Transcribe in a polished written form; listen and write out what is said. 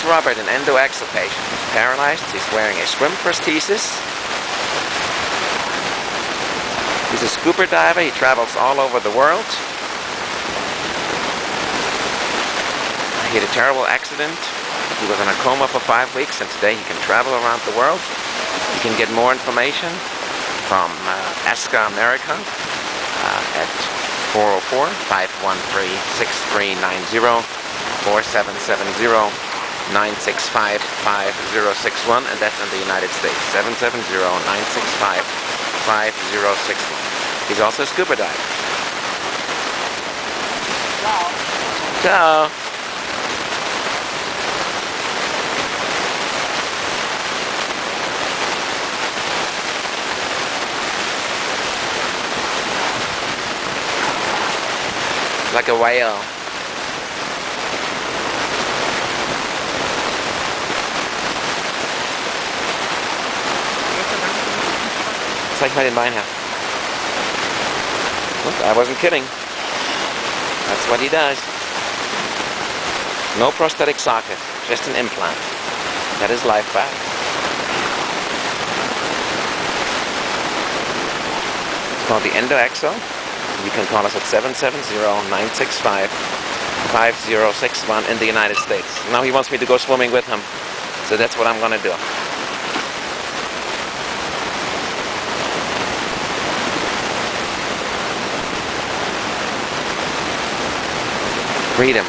Robert, an Endo-Exo patient. He's paralyzed. He's wearing a swim prosthesis. He's a scuba diver. He travels all over the world. He had a terrible accident. He was in a coma for 5 weeks, and today he can travel around the world. You can get more information from ESSGE America at 404-513-6390, 4770-965-5061, and that's in the United States, 770-965-5061. He's also a scuba diver. Ciao. Ciao. Like a whale. Zeig mal den Bein her. Look, I wasn't kidding. That's what he does. No prosthetic socket, just an implant. That is life back. It's called the Endo-Exo. You can call us at 770-965-5061 in the United States. Now he wants me to go swimming with him. So that's what I'm going to do. Freedom.